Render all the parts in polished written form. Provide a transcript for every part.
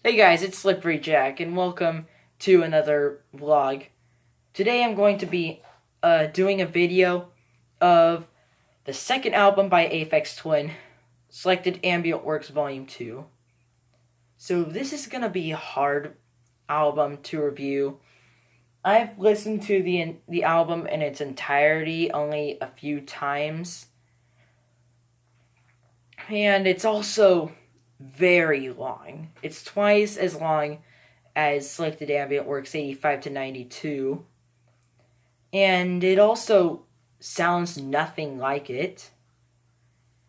Hey guys, it's Slippery Jack, and welcome to another vlog. Today I'm going to be doing a video of the second album by Aphex Twin, Selected Ambient Works Volume 2. So this is going to be a hard album to review. I've listened to the album in its entirety only a few times, and it's also very long. It's twice as long as Selected Ambient Works 85 to 92, and it also sounds nothing like it.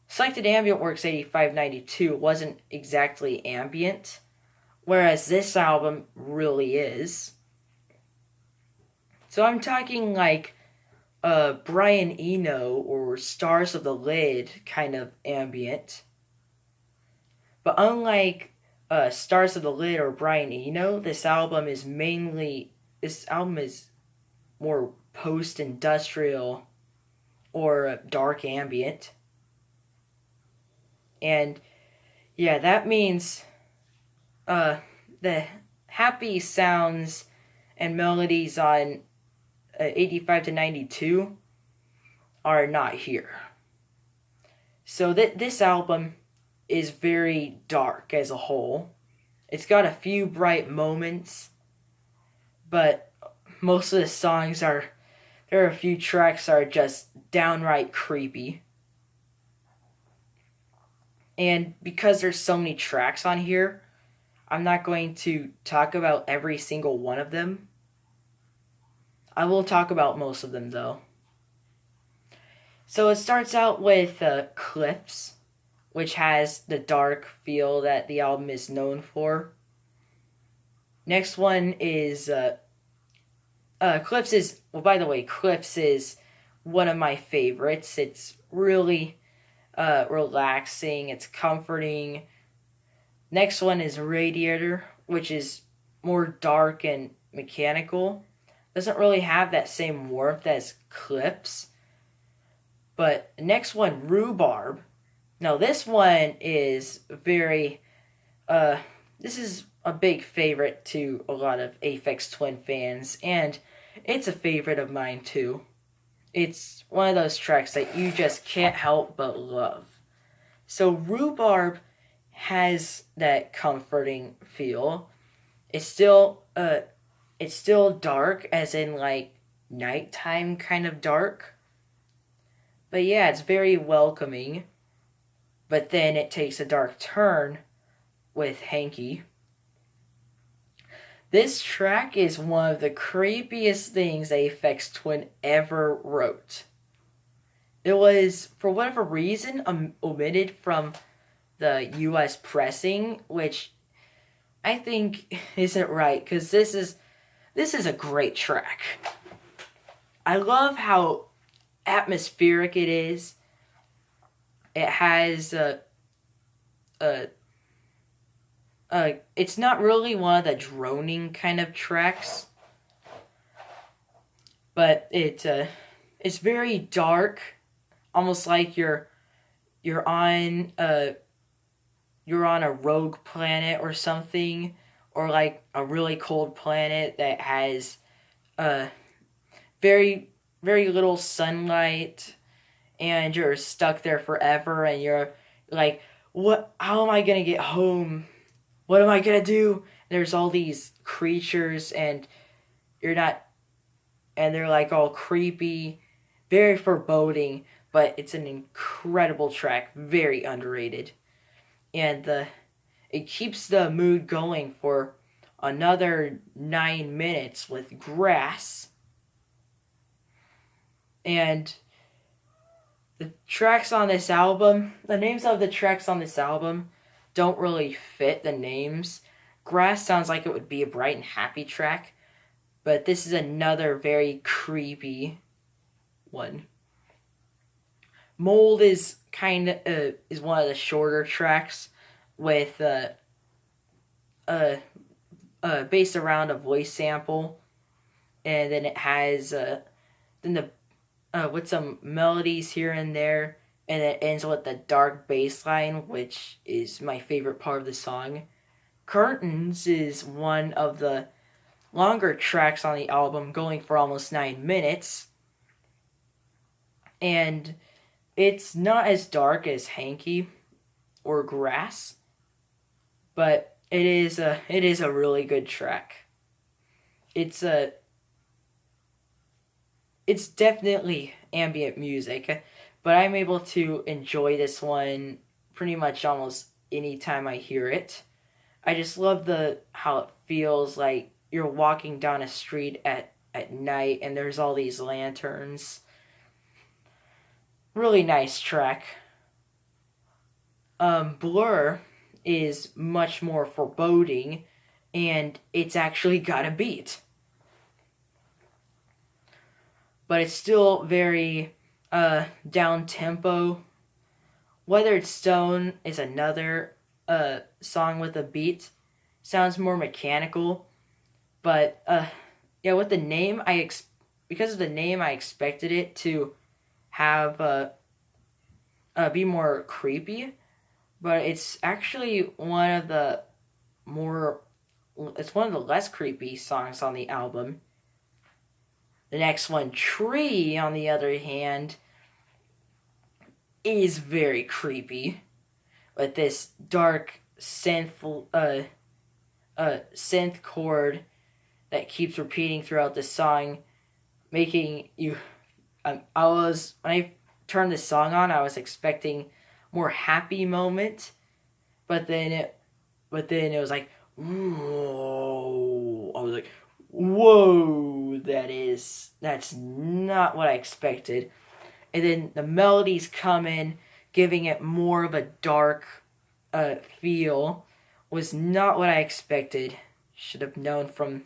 Selected Ambient Works 85-92 wasn't exactly ambient, whereas this album really is. So I'm talking like Brian Eno or Stars of the Lid kind of ambient. But unlike Stars of the Lid or Brian Eno, this album is more post-industrial or dark ambient. And yeah, that means the happy sounds and melodies on 85 to 92 are not here. So this album is very dark as a whole. It's got a few bright moments, but most of the songs there are a few tracks that are just downright creepy. And because there's so many tracks on here, I'm not going to talk about every single one of them. I will talk about most of them though. So it starts out with Cliffs, which has the dark feel that the album is known for. Next one is Cliffs is, well, by the way, Cliffs is one of my favorites. It's really relaxing, it's comforting. Next one is Radiator, which is more dark and mechanical. Doesn't really have that same warmth as Cliffs. But next one, Rhubarb. Now this one is very, this is a big favorite to a lot of Aphex Twin fans, and it's a favorite of mine too. It's one of those tracks that you just can't help but love. So Rhubarb has that comforting feel. It's still dark, as in like nighttime kind of dark. But yeah, it's very welcoming. But then it takes a dark turn with Hankie. This track is one of the creepiest things Aphex Twin ever wrote. It was, for whatever reason, omitted from the US pressing, which I think isn't right, because this is a great track. I love how atmospheric it is. It has it's not really one of the droning kind of tracks, but it's very dark, almost like you're on a rogue planet or something, or like a really cold planet that has very very little sunlight, and you're stuck there forever, and you're like, what, how am I gonna get home? What am I gonna do? There's all these creatures, and they're like all creepy, very foreboding, but it's an incredible track, very underrated. And it keeps the mood going for another 9 minutes with Grass. And the tracks on this album, the names of the tracks on this album don't really fit the names. Grass sounds like it would be a bright and happy track, but this is another very creepy one. Mold is is one of the shorter tracks with based around a voice sample, and then it has with some melodies here and there, and it ends with the dark bass line, which is my favorite part of the song. Curtains is one of the longer tracks on the album, going for almost 9 minutes. And it's not as dark as Hankie or Grass, but it is a really good track. It's definitely ambient music, but I'm able to enjoy this one pretty much almost any time I hear it. I just love how it feels like you're walking down a street at night and there's all these lanterns. Really nice track. Blur is much more foreboding, and it's actually got a beat. But it's still very down tempo. Weathered Stone is another song with a beat. Sounds more mechanical, but yeah, with the name because of the name I expected it to have be more creepy, but it's actually one of the less creepy songs on the album. The next one, Tree, on the other hand, is very creepy, with this dark synth chord that keeps repeating throughout the song, making you. When I turned the song on, I was expecting more happy moment, but then it was like, whoa! I was like, whoa! That's not what I expected. And then the melodies come in, giving it more of a dark feel. Was not what I expected. Should have known from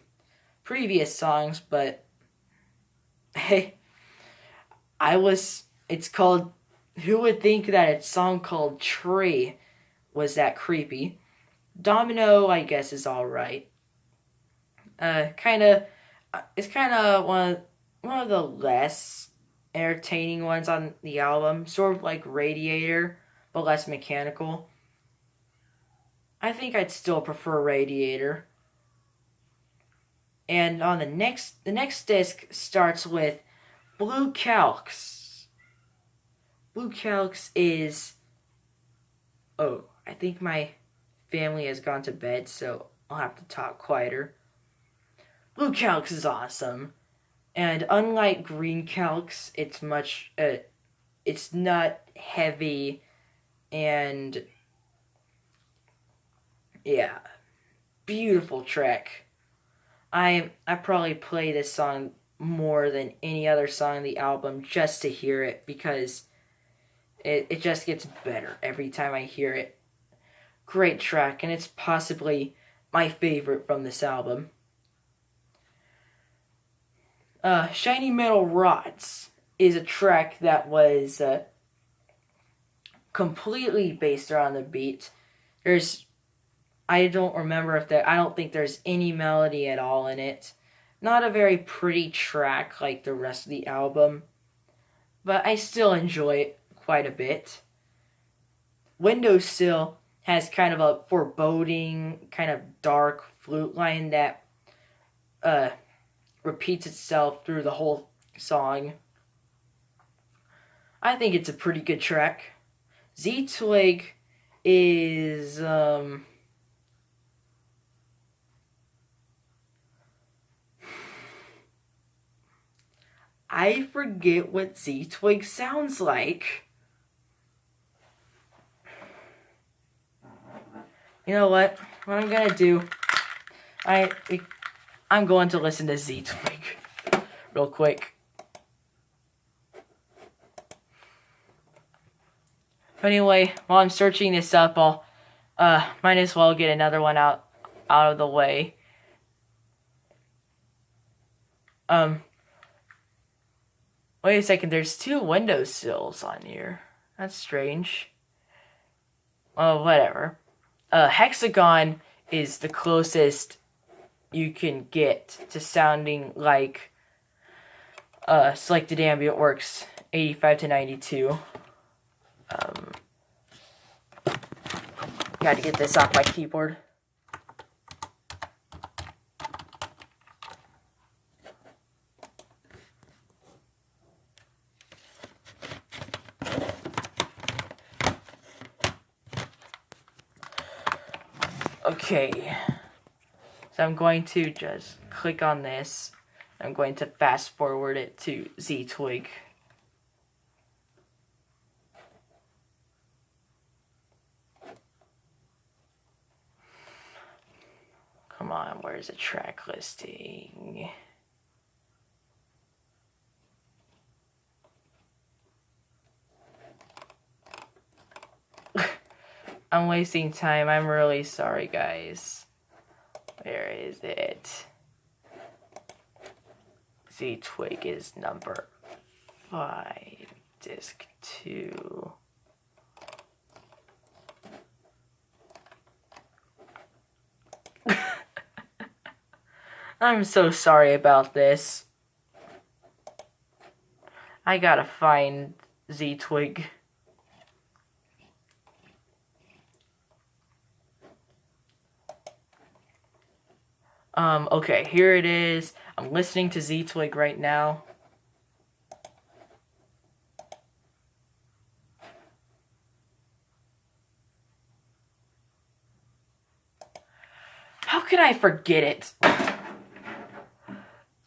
previous songs, but hey, it's called, who would think that a song called Tree was that creepy? Domino, I guess, is alright. It's kind of one of the less entertaining ones on the album, sort of like Radiator, but less mechanical. I think I'd still prefer Radiator. And on the next disc starts with Blue Calx. Blue Calx is... Oh, I think my family has gone to bed, so I'll have to talk quieter. Blue Calx is awesome. And unlike Green Calx, it's not heavy, and yeah, beautiful track. I probably play this song more than any other song on the album just to hear it, because it just gets better every time I hear it. Great track, and it's possibly my favorite from this album. Shiny Metal Rods is a track that was completely based around the beat. I don't think there's any melody at all in it. Not a very pretty track like the rest of the album, but I still enjoy it quite a bit. Windowsill has kind of a foreboding, kind of dark flute line that repeats itself through the whole song. I think it's a pretty good track. Z-Twig is I forget what Z-Twig sounds like. You know what? What I'm gonna do, I'm going to listen to Z-Twig real quick. But anyway, while I'm searching this up, I'll might as well get another one out of the way. Wait a second, there's 2 windowsills on here. That's strange. Oh, whatever. Hexagon is the closest you can get to sounding like Selected Ambient Works 85 to 92. Gotta get this off my keyboard. Okay, so I'm going to just click on this. I'm going to fast forward it to Z-Twig. Come on, where's the track listing? I'm wasting time. I'm really sorry, guys. Where is it? Z-Twig is number 5, disc 2. I'm so sorry about this. I gotta find Z-Twig. Okay, here it is. I'm listening to Z-Twig right now. How could I forget it?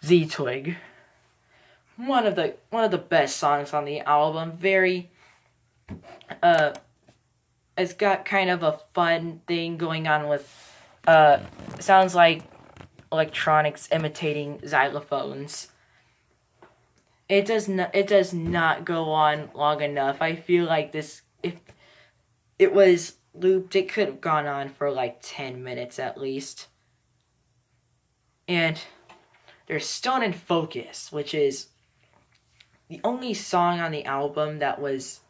Z-Twig. One of the best songs on the album. Very it's got kind of a fun thing going on with sounds like electronics imitating xylophones. It does not go on long enough. I feel like this, if it was looped, it could have gone on for like 10 minutes at least. And there's Stone and Focus, which is the only song on the album that was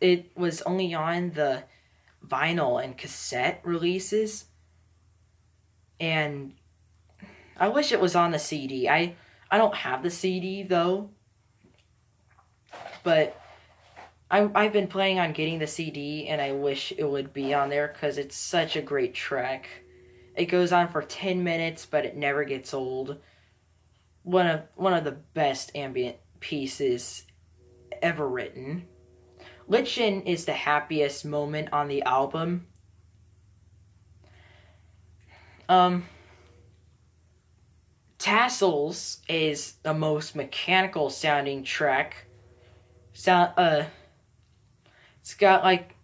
it was only on the vinyl and cassette releases. And I wish it was on the CD. I don't have the CD though. But I've been planning on getting the CD, and I wish it would be on there because it's such a great track. It goes on for 10 minutes, but it never gets old. One of the best ambient pieces ever written. Lichen is the happiest moment on the album. Tassels is the most mechanical sounding track. It's got like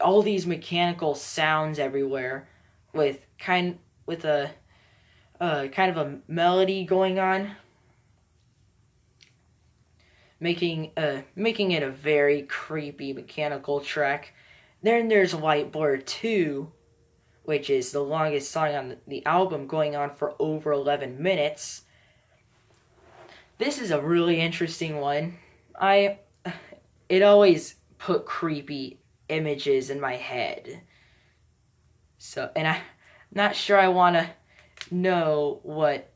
all these mechanical sounds everywhere, with kind of a melody going on, making it a very creepy mechanical track. Then there's White Blur 2, which is the longest song on the album, going on for over 11 minutes. This is a really interesting one. It always put creepy images in my head. So, and I'm not sure I want to know what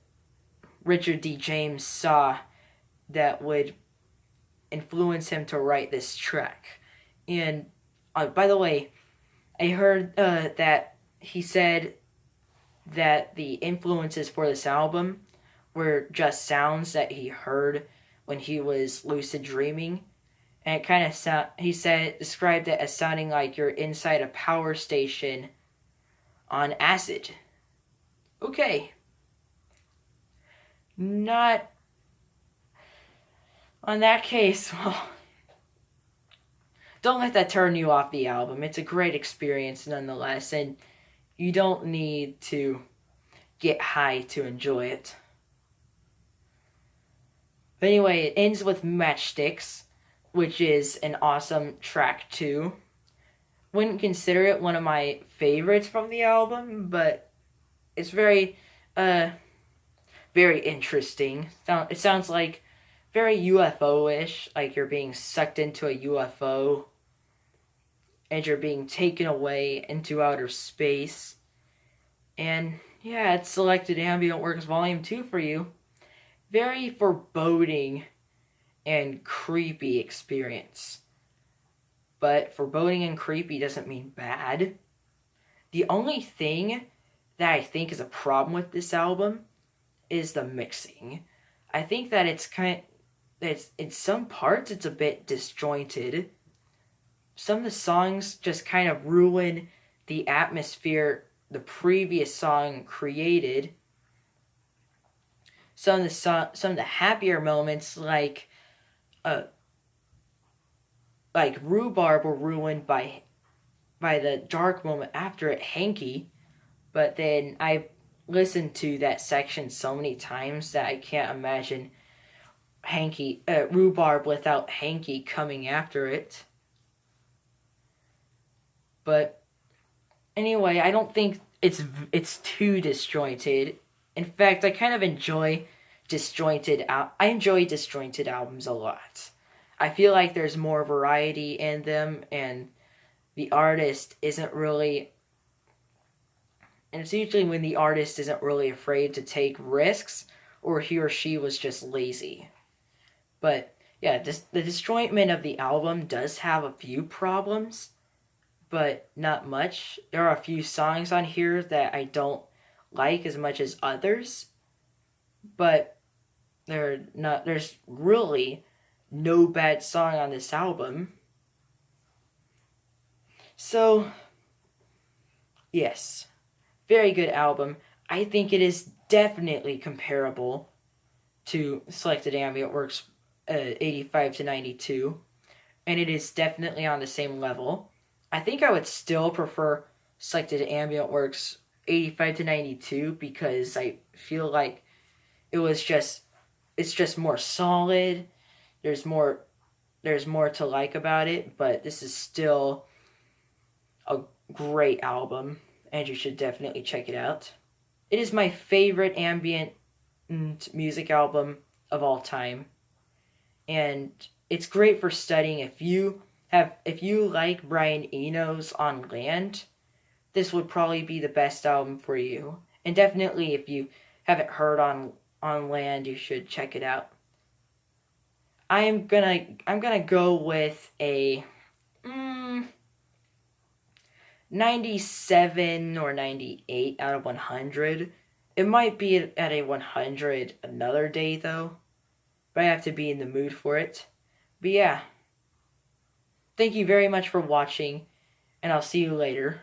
Richard D. James saw that would influence him to write this track. And by the way, I heard that he said that the influences for this album were just sounds that he heard when he was lucid dreaming. And it kind of described it as sounding like you're inside a power station on acid. Okay. Not on that case, well, don't let that turn you off the album. It's a great experience nonetheless, and you don't need to get high to enjoy it. But anyway, it ends with Matchsticks, which is an awesome track too. Wouldn't consider it one of my favorites from the album, but it's very interesting. It sounds like very UFO-ish, like you're being sucked into a UFO and you're being taken away into outer space. And yeah, it's Selected Ambient Works Volume 2 for you. Very foreboding and creepy experience. But foreboding and creepy doesn't mean bad. The only thing that I think is a problem with this album is the mixing. I think that it's in some parts it's a bit disjointed. Some of the songs just kind of ruin the atmosphere the previous song created. Some of the happier moments, uh, like Rhubarb, were ruined by the dark moment after it, Hankie. But then I've listened to that section so many times that I can't imagine Rhubarb without Hankie coming after it. But anyway, I don't think it's too disjointed. In fact, I kind of enjoy I enjoy disjointed albums a lot. I feel like there's more variety in them, and the artist isn't really. And it's usually when the artist isn't really afraid to take risks, or he or she was just lazy. But yeah, the disjointment of the album does have a few problems, but not much. There are a few songs on here that I don't like as much as others, but there's really no bad song on this album. So, yes, very good album. I think it is definitely comparable to Selected Ambient Works 85 to 92, and it is definitely on the same level. I think I would still prefer Selected Ambient Works 85 to 92 because I feel like it's just more solid. There's more to like about it, but this is still a great album and you should definitely check it out. It is my favorite ambient music album of all time, and it's great for studying. If you like Brian Eno's On Land, this would probably be the best album for you. And definitely, if you haven't heard on Land, you should check it out. I'm gonna go with a 97 or 98 out of 100. It might be at a 100 another day though, but I have to be in the mood for it. But yeah, thank you very much for watching, and I'll see you later.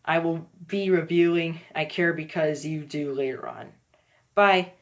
I will be reviewing I Care Because You Do later on. Bye.